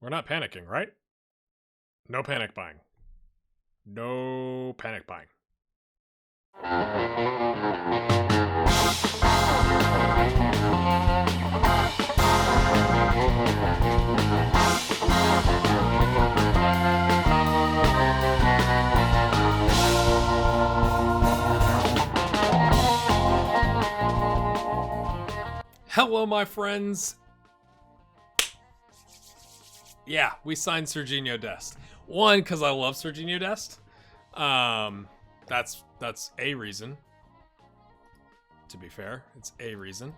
We're not panicking, right? No panic buying. No panic buying. Hello, my friends. Yeah, we signed Serginho Dest. One, because I love Serginho Dest. That's a reason. To be fair, it's a reason.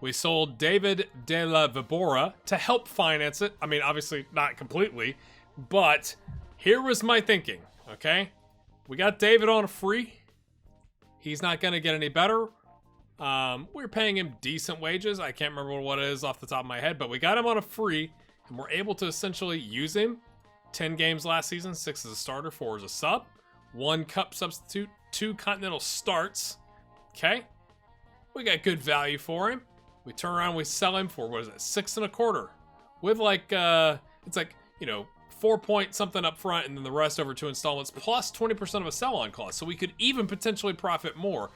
We sold David de la Vibora to help finance it. I mean, obviously not completely, but here was my thinking, okay? We got David on a free. He's not going to get any better. We're paying him decent wages. I can't remember what it is off the top of my head, but we got him on a free, and we're able to essentially use him. 10 games last season, 6 as a starter, 4 as a sub, 1 cup substitute, 2 continental starts. Okay, we got good value for him. We turn around, we sell him for, what is it, 6 1/4, with like it's like, 4 point something up front, and then the rest over 2 installments, plus 20% of a sell-on clause. So we could even potentially profit more.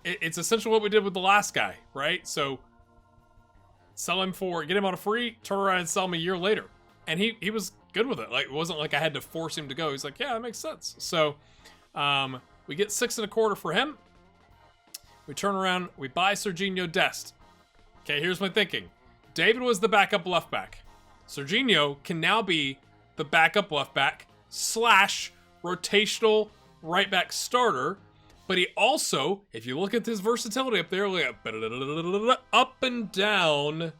It's essentially what we did with the last guy, right? So sell him for, get him on a free, turn around and sell him a year later, and he was good with it. Like, it wasn't like I had to force him to go. He's like, yeah, that makes sense. So we get 6 1/4 for him. We turn around, we buy Serginho Dest. Okay, here's my thinking. David was the backup left back. Serginho can now be the backup left back / rotational right back starter. But he also, if you look at his versatility up there, up and down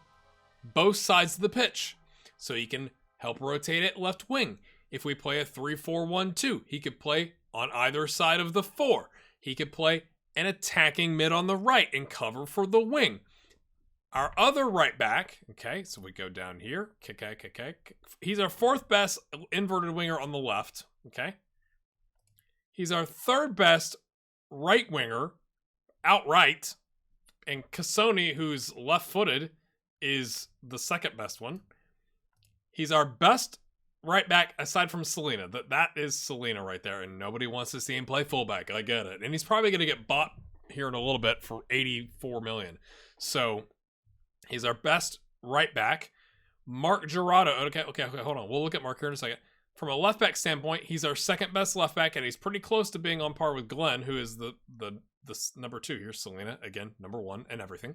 both sides of the pitch. So he can help rotate at left wing. If we play a 3-4-1-2, he could play on either side of the 4. He could play an attacking mid on the right and cover for the wing. Our other right back, okay, so we go down here. He's our 4th best inverted winger on the left, okay? He's our 3rd best right winger outright, and Cassoni, who's left-footed, is the 2nd best one. He's our best right back aside from Selena. That is Selena right there, and nobody wants to see him play fullback. I get it. And he's probably going to get bought here in a little bit for $84 million. So he's our best right back. Mark Gerardo. Okay, hold on. We'll look at Mark here in a second. From a left back standpoint, he's our 2nd best left back, and he's pretty close to being on par with Glenn, who is the number 2 here. Selena, again, number 1 and everything.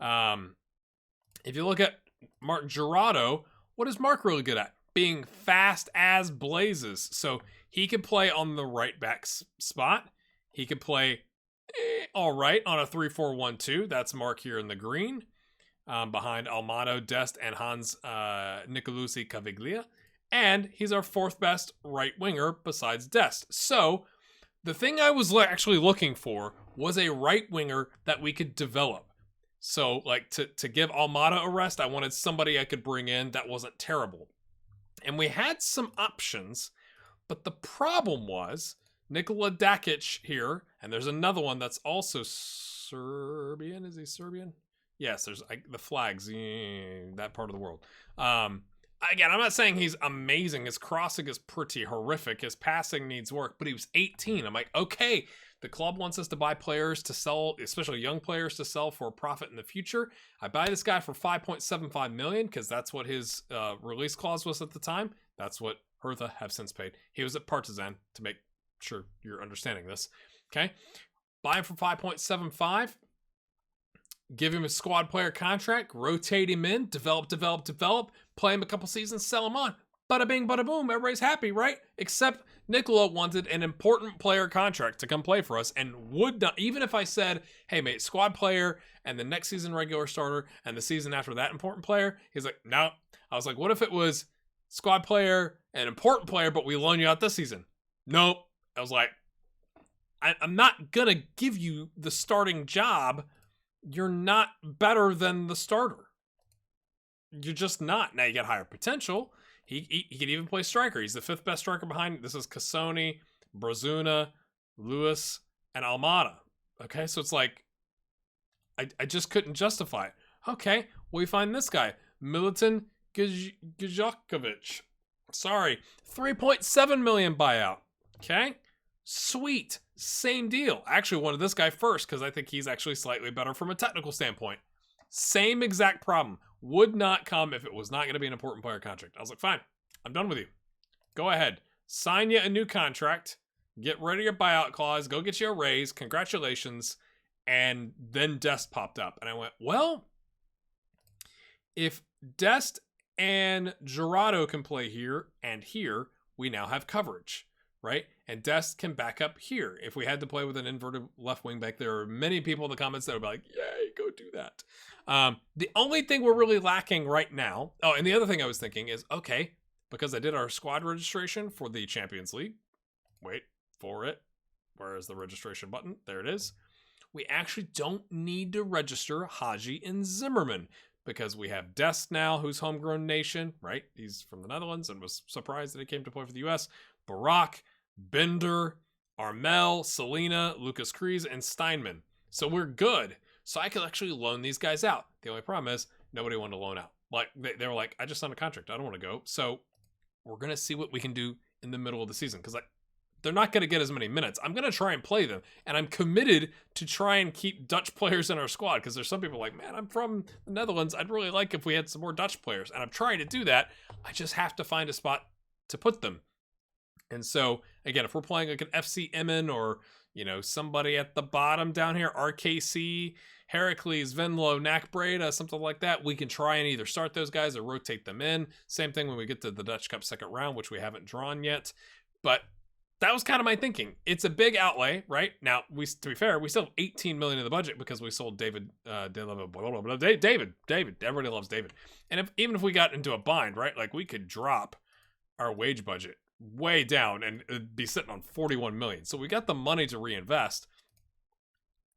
If you look at Mark Gerardo, what is Mark really good at? Being fast as blazes. So he could play on the right back spot. He could play all right on a 3-4-1-2. That's Mark here in the green, behind Almado, Dest, and Hans Nicolucci Caviglia. And he's our 4th best right winger besides Dest. So the thing I was actually looking for was a right winger that we could develop. So like to give Almada a rest, I wanted somebody I could bring in that wasn't terrible. And we had some options, but the problem was Nikola Dakic here, and there's another one that's also Serbian. Is he Serbian? Yes, there's the flags, that part of the world. Again, I'm not saying he's amazing. His crossing is pretty horrific. His passing needs work, but he was 18. I'm like, okay, the club wants us to buy players to sell, especially young players to sell for a profit in the future. I buy this guy for $5.75 million because that's what his release clause was at the time. That's what Hertha have since paid. He was at Partizan, to make sure you're understanding this. Okay, buy him for 5.75. Give him a squad player contract, rotate him in, develop, play him a couple seasons, sell him on. Bada bing, bada boom, everybody's happy, right? Except Nicola wanted an important player contract to come play for us and would not, even if I said, hey mate, squad player and the next season regular starter and the season after that important player, he's like, no. I was like, what if it was squad player and important player, but we loan you out this season? Nope. I was like, I'm not gonna give you the starting job. You're not better than the starter. You're just not. Now you got higher potential. He could even play striker. He's the 5th best striker behind. This is Cassoni, Brazuna, Lewis, and Almada. Okay, so it's like, I just couldn't justify it. Okay, well, we find this guy, Militon Gjokovic. Sorry, 3.7 million buyout. Okay, sweet, same deal. Actually wanted this guy first because I think he's actually slightly better from a technical standpoint. Same exact problem. Would not come if it was not going to be an important player contract. I was like, fine, I'm done with you. Go ahead, sign you a new contract. Get rid of your buyout clause. Go get you a raise. Congratulations. And then Dest popped up, and I went, well, if Dest and Gerardo can play here and here, we now have coverage, right? And Dest can back up here. If we had to play with an inverted left wing back, there are many people in the comments that would be like, yay, go do that. The only thing we're really lacking right now, oh, and the other thing I was thinking is, okay, because I did our squad registration for the Champions League, wait for it, where is the registration button? There it is. We actually don't need to register Haji and Zimmerman, because we have Dest now, who's homegrown nation, right? He's from the Netherlands and was surprised that he came to play for the US. Barak, Bender, Armel, Selena, Lucas Kreis, and Steinman. So we're good. So I could actually loan these guys out. The only problem is nobody wanted to loan out. Like they were like, I just signed a contract. I don't want to go. So we're going to see what we can do in the middle of the season, because they're not going to get as many minutes. I'm going to try and play them, and I'm committed to try and keep Dutch players in our squad, because there's some people like, man, I'm from the Netherlands. I'd really like if we had some more Dutch players, and I'm trying to do that. I just have to find a spot to put them. And so, again, if we're playing like an FC Emmen or, you know, somebody at the bottom down here, RKC, Heracles, Venlo, Nakbreda, something like that, we can try and either start those guys or rotate them in. Same thing when we get to the Dutch Cup second round, which we haven't drawn yet. But that was kind of my thinking. It's a big outlay, right? Now, to be fair, we still have 18 million in the budget because we sold David. David. Everybody loves David. And even if we got into a bind, right? Like, we could drop our wage budget way down and it'd be sitting on 41 million. So we got the money to reinvest.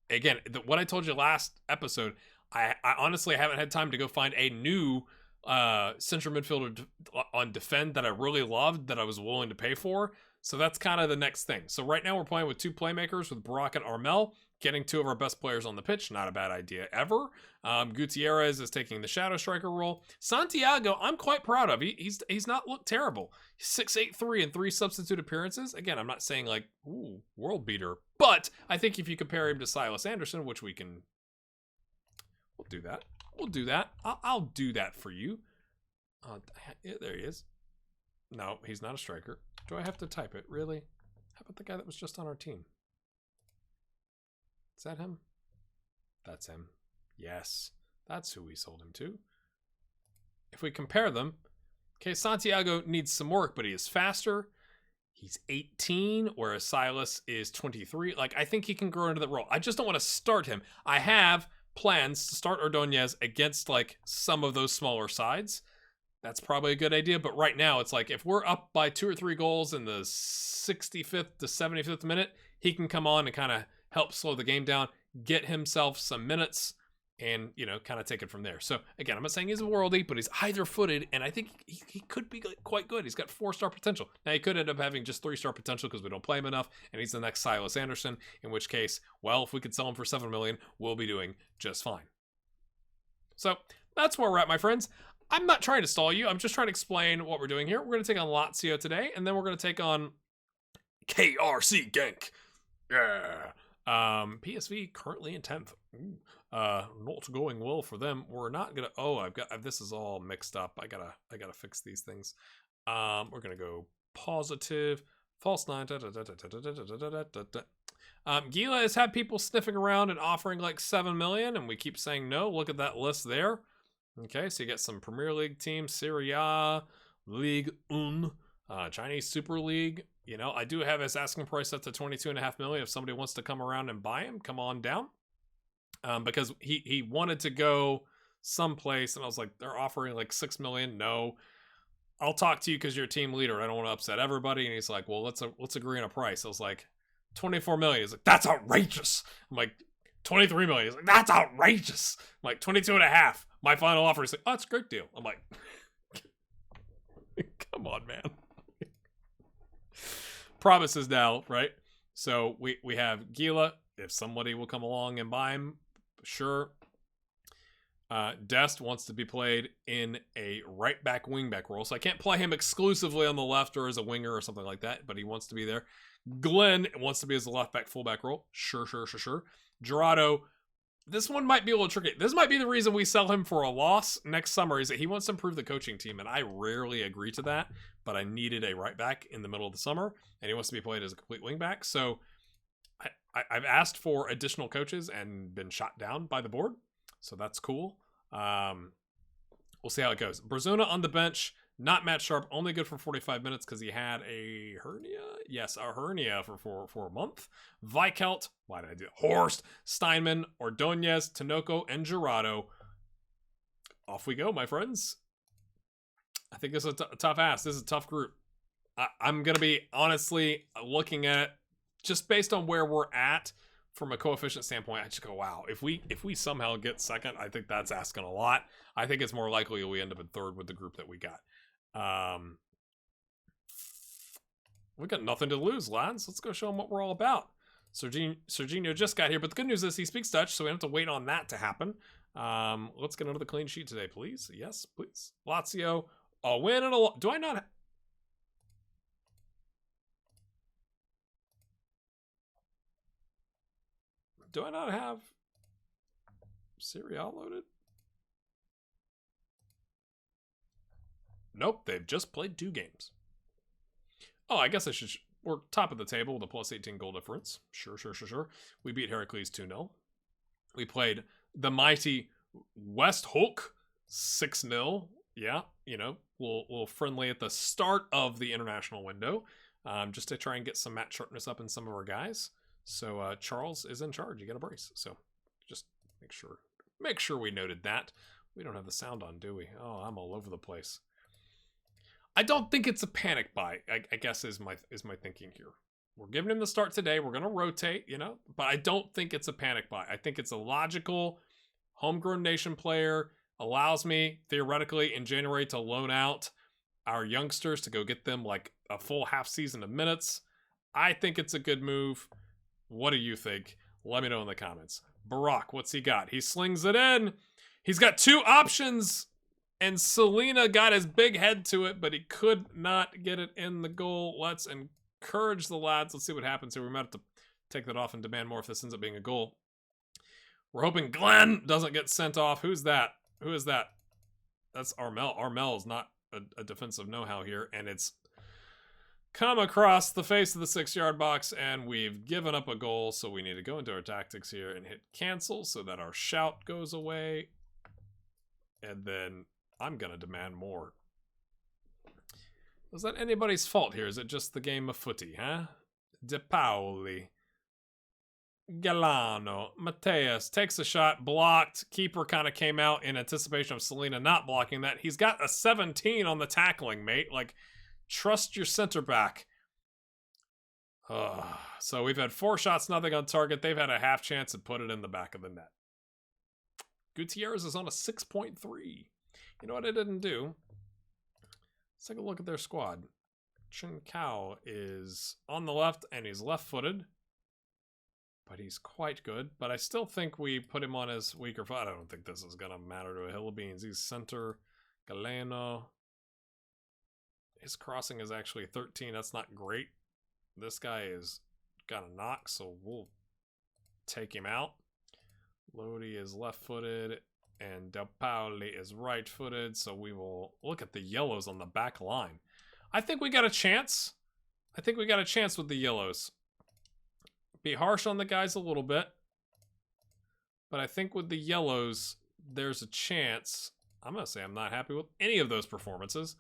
Again, what I told you last episode, I honestly haven't had time to go find a new central midfielder on defend that I really loved, that I was willing to pay for. So that's kind of the next thing. So right now we're playing with two playmakers with Barak and Armel, getting two of our best players on the pitch. Not a bad idea ever. Gutierrez is taking the shadow striker role. Santiago, I'm quite proud of. He's not looked terrible. 6'8" and 3 substitute appearances. Again, I'm not saying like, ooh, world beater. But I think if you compare him to Silas Anderson, which we'll do that. We'll do that. I'll do that for you. Yeah, there he is. No, he's not a striker. Do I have to type it? Really? How about the guy that was just on our team? Is that him? That's him. Yes. That's who we sold him to. If we compare them, okay, Santiago needs some work, but he is faster. He's 18, whereas Silas is 23. Like, I think he can grow into the role. I just don't want to start him. I have plans to start Ordonez against, like, some of those smaller sides. That's probably a good idea, but right now it's like if we're up by 2 or 3 goals in the 65th to 75th minute, he can come on and kind of help slow the game down, get himself some minutes, and, you know, kind of take it from there. So, again, I'm not saying he's a worldie, but he's either-footed, and I think he could be quite good. He's got 4-star potential. Now, he could end up having just 3-star potential because we don't play him enough, and he's the next Silas Anderson, in which case, well, if we could sell him for $7 million, we'll be doing just fine. So, that's where we're at, my friends. I'm not trying to stall you. I'm just trying to explain what we're doing here. We're going to take on Lazio today, and then we're going to take on KRC Genk. Yeah. PSV currently in 10th. Not going well for them. We're not going to... Oh, this is all mixed up. I gotta fix these things. We're going to go positive. False 9. Gila has had people sniffing around and offering like 7 million, and we keep saying no. Look at that list there. Okay, so you get some Premier League teams, Serie A, Ligue 1, Chinese Super League. You know, I do have his asking price set to 22.5 million. If somebody wants to come around and buy him, come on down. Because he wanted to go someplace, and I was like, they're offering like 6 million. No, I'll talk to you because you're a team leader. I don't want to upset everybody. And he's like, well, let's agree on a price. I was like, 24 million. He's like, that's outrageous. I'm like, 23 million. He's like, that's outrageous. I'm like, 22.5. My final offer is like, oh, it's a great deal. I'm like, come on, man. Promises now, right? So we have Gila. If somebody will come along and buy him, sure. Dest wants to be played in a right back, wing back role, so I can't play him exclusively on the left or as a winger or something like that, but he wants to be there. Glenn wants to be as a left back, full back role. Sure. Gerardo, this one might be a little tricky. This might be the reason we sell him for a loss next summer, is that he wants to improve the coaching team, and I rarely agree to that, but I needed a right back in the middle of the summer, and he wants to be played as a complete wing back, so I've asked for additional coaches and been shot down by the board, so that's cool. We'll see how it goes. Brazuna on the bench, not Matt Sharp, only good for 45 minutes because he had a hernia. Yes, a hernia for a month. Vikelt, why did I do it? Horst, Steinman, Ordonez, Tinoco, and Gerardo. Off we go, my friends. I think this is a tough ask. This is a tough group. I'm going to be honestly looking at it just based on where we're at from a coefficient standpoint. I just go, wow, if we somehow get second, I think that's asking a lot. I think it's more likely we end up in third with the group that we got. We got nothing to lose, lads. Let's go show them what we're all about. Serginho just got here, but the good news is he speaks Dutch, so we don't have to wait on that to happen. Let's get another clean sheet today, please. Yes, please. Lazio, a win and a... Do I not... Do I not have Serie A loaded? Nope, they've just played 2 games. Oh, I guess I should... We're top of the table with a plus 18 goal difference. Sure. We beat Heracles 2-0. We played the mighty West Hulk 6-0. Yeah, you know, we'll friendly at the start of the international window, just to try and get some match sharpness up in some of our guys. So Charles is in charge. You got a brace. So just make sure we noted that. We don't have the sound on, do we? Oh, I'm all over the place. I don't think it's a panic buy, I guess is my thinking here. We're giving him the start today. We're going to rotate, you know, but I don't think it's a panic buy. I think it's a logical homegrown nation player, allows me theoretically in January to loan out our youngsters to go get them like a full half season of minutes. I think it's a good move. What do you think? Let me know in the comments. Barack, what's he got? He slings it in. He's got 2 options, and Selena got his big head to it, but he could not get it in the goal. Let's encourage the lads. Let's see what happens here. We might have to take that off and demand more if this ends up being a goal. We're hoping Glenn doesn't get sent off. Who's that? Who is that? That's Armel. Armel is not a defensive know-how here, and it's come across the face of the 6-yard box, and we've given up a goal, so we need to go into our tactics here and hit cancel so that our shout goes away. And then I'm going to demand more. Was that anybody's fault here? Is it just the game of footy, huh? De Pauli. Galano. Mateus takes a shot, blocked. Keeper kind of came out in anticipation of Selena not blocking that. He's got a 17 on the tackling, mate. Like, trust your center back. So we've had 4 shots, nothing on target. They've had a half chance to put it in the back of the net. Gutierrez is on a 6.3. You know what I didn't do? Let's take a look at their squad. Chen Kao is on the left, and he's left-footed. But he's quite good. But I still think we put him on his weaker foot. I don't think this is going to matter to a hill of beans. He's center. Galeno. His crossing is actually 13. That's not great. This guy is got a knock, so we'll take him out. Lodi is left-footed, and Del Pauli is right-footed, so we will look at the yellows on the back line. I think we got a chance. I think we got a chance with the yellows. Be harsh on the guys a little bit, but I think with the yellows, there's a chance. I'm going to say I'm not happy with any of those performances.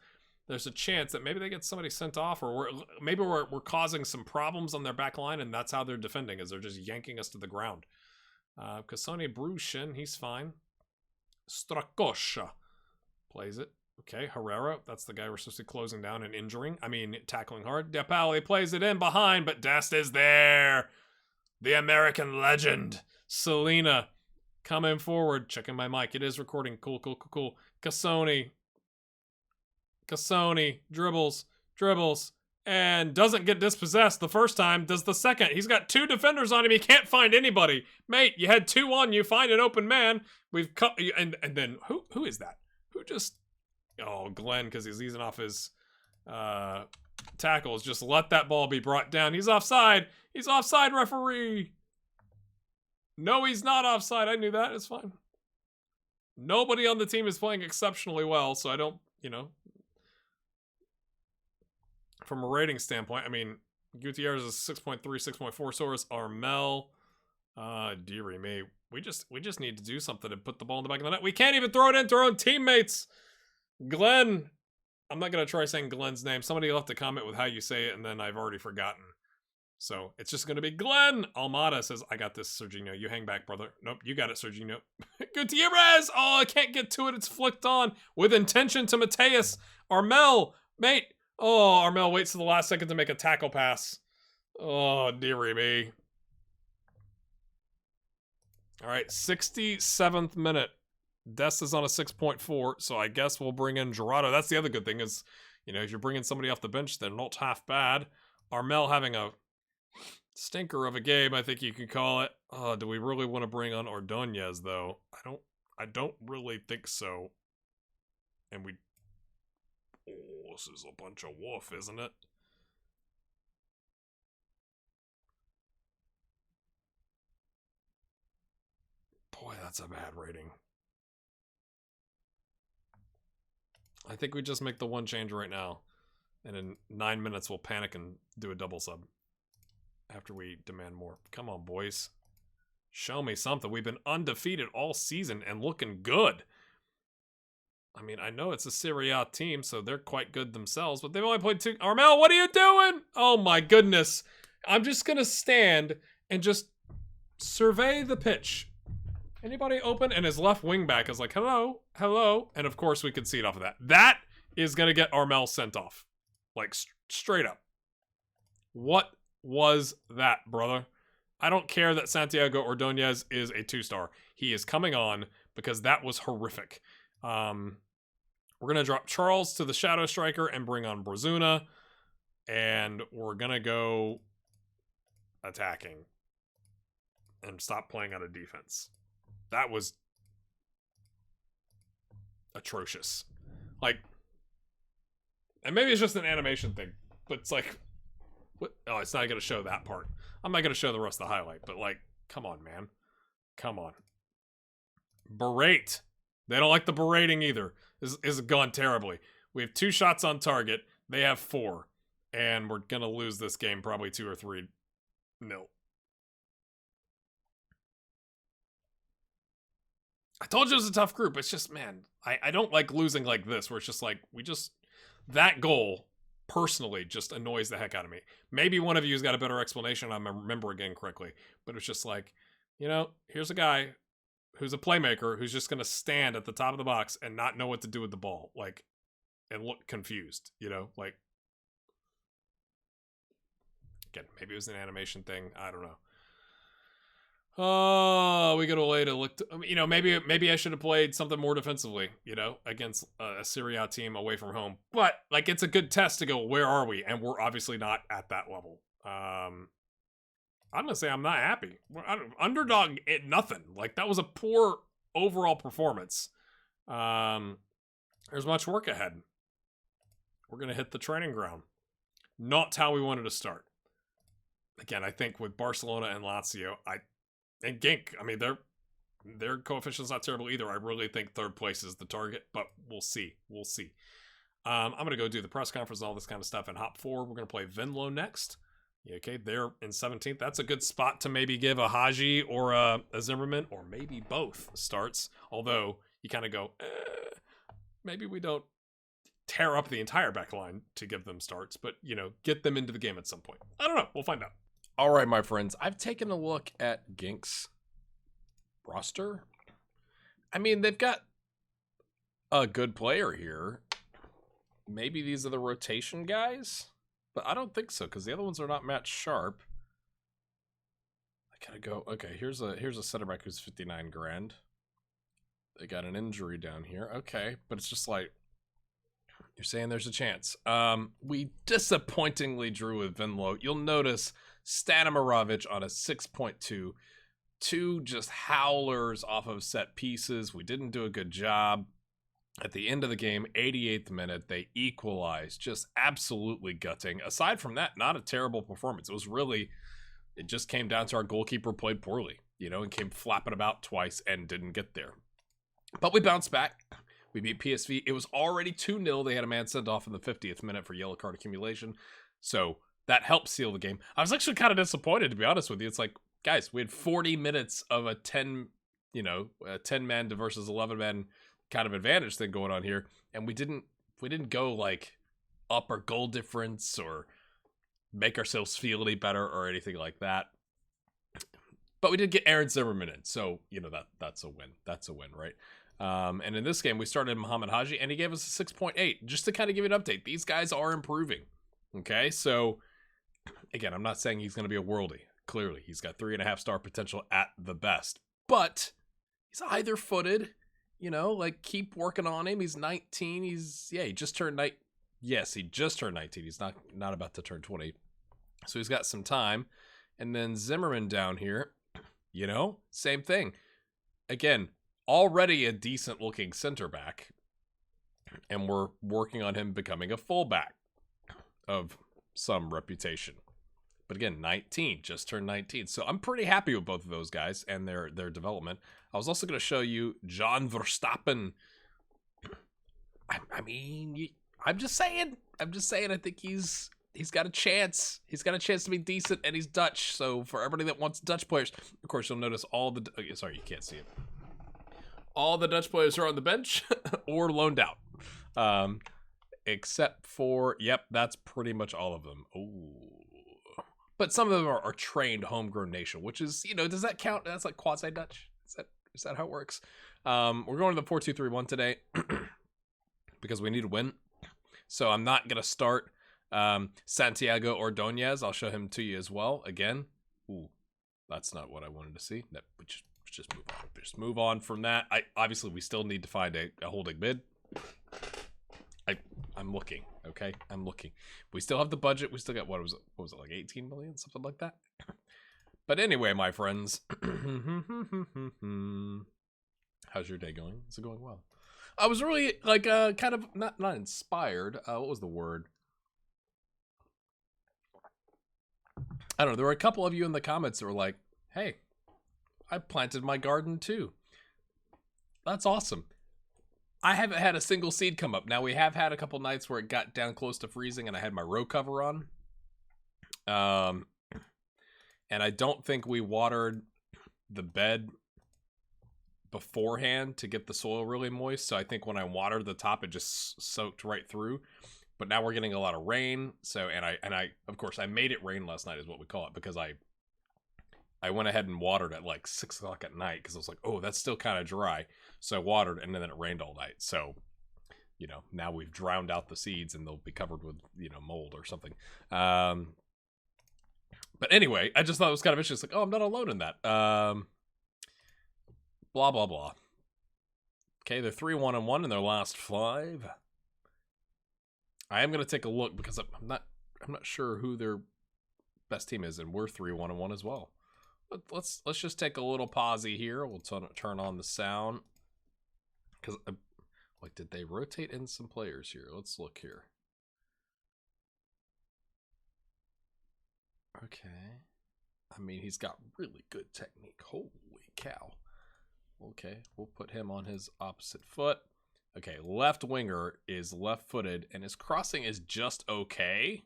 There's a chance that maybe they get somebody sent off, or maybe we're causing some problems on their back line, and that's how they're defending, is they're just yanking us to the ground. Kasone Brushin, he's fine. Strakosha plays it. Okay, Herrera, that's the guy we're supposed to be closing down and injuring. I mean, tackling hard. De Pauli plays it in behind, but Dest is there. The American legend. Selena coming forward. Checking my mic. It is recording. Cool. Kasone, dribbles. and doesn't get dispossessed the first time, does the second. He's got 2 defenders on him. He can't find anybody. Mate, you had 2 on you. Find an open man. We've cut. And then who is that? Who just... Oh, Glenn, because he's easing off his tackles. Just let that ball be brought down. He's offside. He's offside, referee. No, he's not offside. I knew that. It's fine. Nobody on the team is playing exceptionally well, so I don't, you know... From a rating standpoint, I mean, Gutierrez is 6.3, 6.4. So is Armel. Dearie me. We just need to do something to put the ball in the back of the net. We can't even throw it into our own teammates. Glenn. I'm not going to try saying Glenn's name. Somebody left a comment with how you say it, and then I've already forgotten. So it's just going to be Glenn. Almada says, I got this, Serginho. You hang back, brother. Nope, you got it, Serginho. Gutierrez. Oh, I can't get to it. It's flicked on with intention to Mateus. Armel. Mate. Oh, Armel waits to the last second to make a tackle pass. Oh, dearie me. All right, 67th minute. Dest is on a 6.4, so I guess we'll bring in Gerardo. That's the other good thing is, you know, if you're bringing somebody off the bench, they're not half bad. Armel having a stinker of a game, I think you could call it. Do we really want to bring on Ordonez, though? I don't really think so. And we... Oh, this is a bunch of woof, isn't it? Boy, that's a bad rating. I think we just make the one change right now. And in 9 minutes, we'll panic and do a double sub. After we demand more. Come on, boys. Show me something. We've been undefeated all season and looking good. I mean, I know it's a Serie A team, so they're quite good themselves, but they've only played 2... Armel, what are you doing? Oh my goodness. I'm just going to stand and just survey the pitch. Anybody open? And his left wing back is like, hello, hello. And of course we could see it off of that. That is going to get Armel sent off. Like, straight up. What was that, brother? I don't care that Santiago Ordonez is a 2-star. He is coming on because that was horrific. We're going to drop Charles to the Shadow Striker and bring on Brazuna. And we're going to go attacking. And stop playing out of defense. That was atrocious. Like, and maybe it's just an animation thing. But it's like, what? Oh, it's not going to show that part. I'm not going to show the rest of the highlight. But like, come on, man. Come on. Berate. They don't like the berating either. This is gone terribly. We have 2 shots on target. They have 4. And we're going to lose this game probably 2 or 3-0. I told you it was a tough group. It's just, man, I don't like losing like this, where it's just like, that goal, personally, just annoys the heck out of me. Maybe one of you has got a better explanation, I'm remembering correctly. But it's just like, you know, here's a guy who's a playmaker who's just going to stand at the top of the box and not know what to do with the ball. Like, and look confused, you know? Like, again, maybe it was an animation thing. I don't know. Oh, we got a way to look to, you know, maybe I should have played something more defensively, you know, against a Serie A team away from home. But, like, it's a good test to go, where are we? And we're obviously not at that level. I'm going to say I'm not happy. Underdog at nothing. Like, that was a poor overall performance. There's much work ahead. We're going to hit the training ground. Not how we wanted to start. Again, I think with Barcelona and Lazio, and Genk, I mean, their coefficient's not terrible either. I really think 3rd place is the target, but we'll see. We'll see. I'm going to go do the press conference and all this kind of stuff and hop forward. We're going to play Venlo next. Okay, they're in 17th. That's a good spot to maybe give a HAAG or a Zimmerman, or maybe both starts. Although, you kind of go, maybe we don't tear up the entire back line to give them starts, but, you know, get them into the game at some point. I don't know. We'll find out. All right, my friends. I've taken a look at Genk's roster. I mean, they've got a good player here. Maybe these are the rotation guys? But I don't think so, because the other ones are not match sharp. I gotta go. Okay, here's a center back who's 59 grand. They got an injury down here. Okay, but it's just like, You're saying there's a chance. We disappointingly drew with Venlo. You'll notice Stanimirovic on a 6.2. Two just howlers off of set pieces. We didn't do a good job. At the end of the game, 88th minute, they equalized. Just absolutely gutting. Aside from that, not a terrible performance. It just came down to our goalkeeper played poorly, and came flapping about twice and didn't get there. But we bounced back. We beat PSV. It was already 2-0. They had a man sent off in the 50th minute for yellow card accumulation. So that helped seal the game. I was actually kind of disappointed, to be honest with you. It's like, guys, we had 40 minutes of a 10-man versus 11-man kind of advantage thing going on here, and we didn't go like up our goal difference or make ourselves feel any better or anything like that. But we did get Aaron Zimmerman in, so that's a win. That's a win, right? And in this game, we started Mohamed Haji, and he gave us a 6.8. Just to kind of give you an update, these guys are improving. Okay, so again, I'm not saying he's going to be a worldie. Clearly, he's got 3.5 star potential at the best, but he's either-footed. Keep working on him. He's 19. He just turned 19. Yes, he just turned 19. He's not about to turn 20. So he's got some time. And then Zimmerman down here, same thing. Again, already a decent looking center back. And we're working on him becoming a fullback of some reputation. But again, 19, just turned 19. So I'm pretty happy with both of those guys and their development. I was also going to show you John Verstappen. I'm just saying. I think he's got a chance. He's got a chance to be decent, and he's Dutch. So for everybody that wants Dutch players, of course, you'll notice sorry, you can't see it. All the Dutch players are on the bench or loaned out. Except for, that's pretty much all of them. Oh. But some of them are trained homegrown nation, which is, does that count? That's like quasi-Dutch. Is that how it works? We're going to the 4-2-3-1 today because we need to win. So I'm not going to start Santiago Ordonez. I'll show him to you as well. Again, that's not what I wanted to see. No, but just move on. Just move on from that. Obviously, we still need to find a holding mid. I'm looking, okay? I'm looking. We still have the budget. We still got, what was it, like 18 million? Something like that? But anyway, my friends. How's your day going? Is it going well? I was really, kind of, not inspired. What was the word? I don't know. There were a couple of you in the comments that were like, hey, I planted my garden too. That's awesome. I haven't had a single seed come up. Now, we have had a couple nights where it got down close to freezing and I had my row cover on. And I don't think we watered the bed beforehand to get the soil really moist. So I think when I watered the top, it just soaked right through. But now we're getting a lot of rain. So, and I, of course, I made it rain last night is what we call it, because I went ahead and watered at like 6 o'clock at night because I was like, oh, that's still kind of dry. So I watered, and then it rained all night. So, now we've drowned out the seeds and they'll be covered with, mold or something. But anyway, I just thought it was kind of interesting. Like, oh, I'm not alone in that. Blah, blah, blah. Okay, they're 3-1-1 in their last 5. I am going to take a look because I'm not sure who their best team is, and we're 3-1-1 as well. But let's just take a little pausey here. We'll turn on the sound. Because, did they rotate in some players here? Let's look here. Okay. I mean, he's got really good technique. Holy cow. Okay, we'll put him on his opposite foot. Okay, left winger is left-footed, and his crossing is just okay.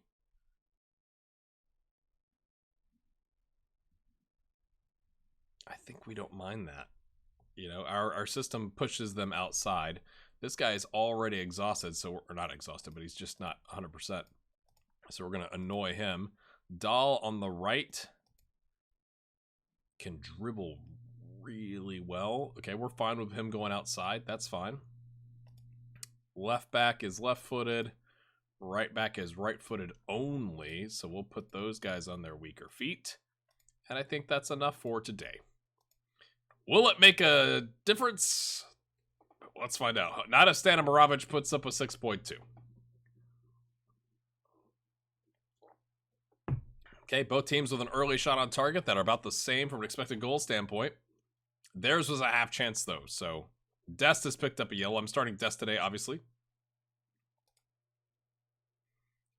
I think we don't mind that. Our system pushes them outside. This guy is already exhausted, so we're not exhausted, but he's just not 100%. So we're going to annoy him. Dahl on the right can dribble really well. Okay, we're fine with him going outside. That's fine. Left back is left-footed. Right back is right-footed only. So we'll put those guys on their weaker feet. And I think that's enough for today. Will it make a difference? Let's find out. Not if Stanimirovic puts up a 6.2. Okay, both teams with an early shot on target that are about the same from an expected goal standpoint. Theirs was a half chance, though, so Dest has picked up a yellow. I'm starting Dest today, obviously.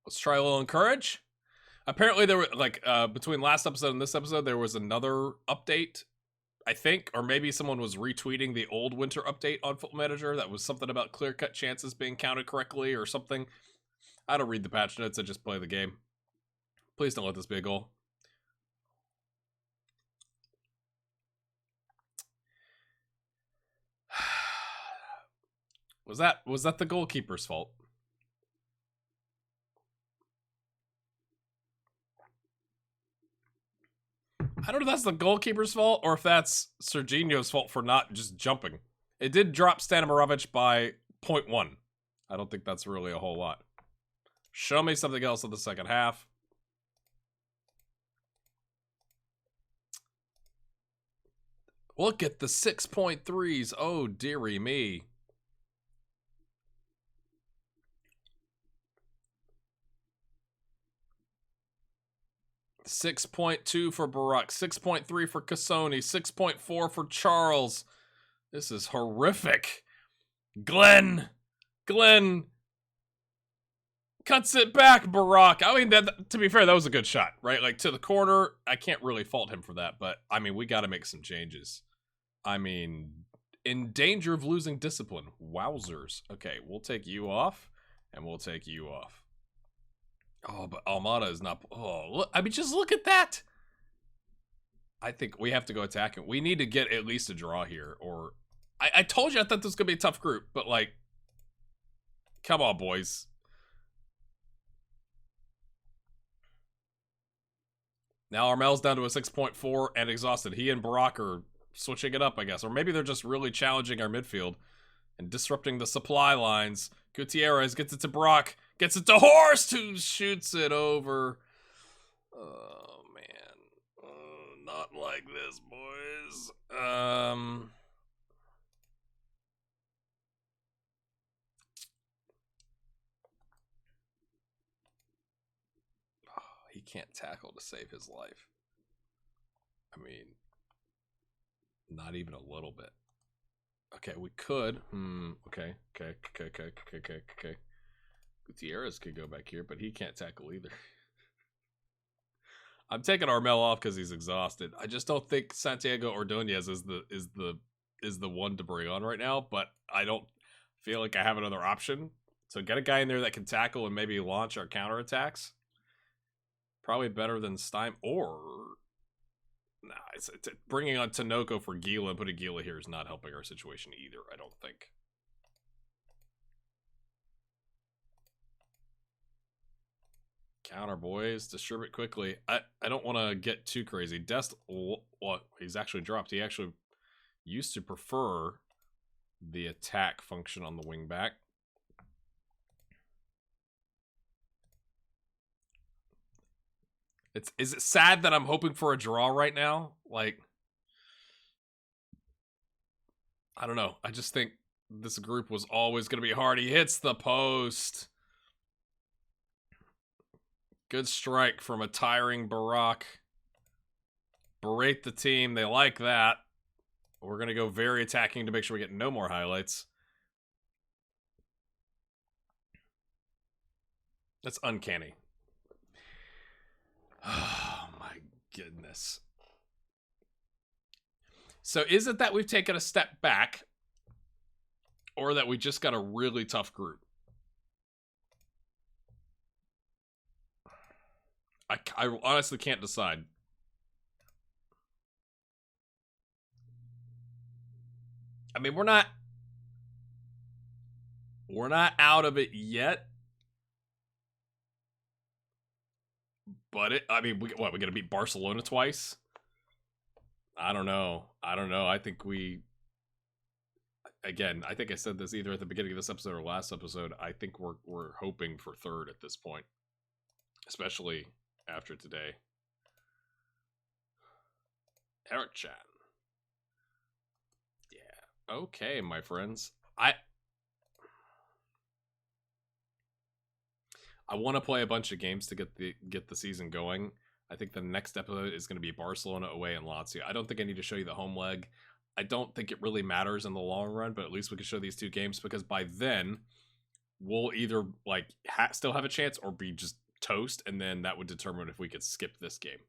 Let's try a little encourage. Apparently, there were, like, between last episode and this episode, there was another update, I think, or maybe someone was retweeting the old winter update on Football Manager that was something about clear-cut chances being counted correctly or something. I don't read the patch notes, I just play the game. Please don't let this be a goal. Was that the goalkeeper's fault? I don't know if that's the goalkeeper's fault or if that's Serginho's fault for not just jumping. It did drop Stanimirovic by 0.1. I don't think that's really a whole lot. Show me something else in the second half. Look at the 6.3s. Oh, dearie me. $6.2 for Barak, 6.3 for Cassoni, 6.4 for Charles. This is horrific. Glenn cuts it back, Barak. I mean, that, to be fair, that was a good shot, right? Like, to the corner, I can't really fault him for that, but, I mean, we got to make some changes. I mean, in danger of losing discipline. Wowzers. Okay, we'll take you off, and we'll take you off. Oh, but Almada is not... Oh, look, I mean, just look at that! I think we have to go attacking. We need to get at least a draw here, or... I told you I thought this was going to be a tough group, but, like... Come on, boys. Now Armel's down to a 6.4 and exhausted. He and Barak are switching it up, I guess. Or maybe they're just really challenging our midfield and disrupting the supply lines. Gutierrez gets it to Barak. Gets it to Horst, who shoots it over. Oh, man. Not like this, boys. He can't tackle to save his life. I mean, not even a little bit. Okay, we could. Okay. Gutierrez could go back here, but he can't tackle either. I'm taking Armel off because he's exhausted. I just don't think Santiago Ordonez is the one to bring on right now, but I don't feel like I have another option. So get a guy in there that can tackle and maybe launch our counterattacks. Probably better than Stein, or... Nah, it's bringing on Tinoco for Gila and putting Gila here is not helping our situation either, I don't think. Counter, boys. Distribute quickly. I don't want to get too crazy. Dest... What? He's actually dropped. He actually used to prefer the attack function on the wing back. Is it sad that I'm hoping for a draw right now? Like, I don't know. I just think this group was always going to be hard. He hits the post. Good strike from a tiring Barak. Berate the team. They like that. We're going to go very attacking to make sure we get no more highlights. That's uncanny. Oh my goodness. So is it that we've taken a step back, or that we just got a really tough group? I honestly can't decide. I mean, we're not out of it yet. But I mean, we gotta beat Barcelona twice? I don't know. I think again, I think I said this either at the beginning of this episode or last episode. I think we're hoping for third at this point, especially after today. Eric-chan. Yeah. Okay, my friends. I want to play a bunch of games to get the season going. I think the next episode is going to be Barcelona away and Lazio. I don't think I need to show you the home leg. I don't think it really matters in the long run, but at least we can show these 2 games, because by then we'll either like still have a chance or be just toast, and then that would determine if we could skip this game.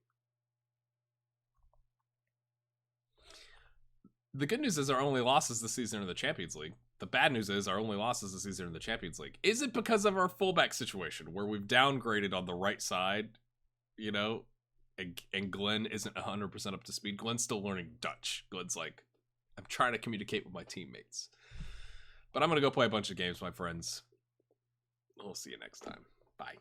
The good news is our only losses this season in the Champions League. The bad news is our only losses this season in the Champions League. Is it because of our fullback situation where we've downgraded on the right side, you know, and Glenn isn't 100% up to speed? Glenn's still learning Dutch. Glenn's like, I'm trying to communicate with my teammates. But I'm going to go play a bunch of games, my friends. We'll see you next time. Bye.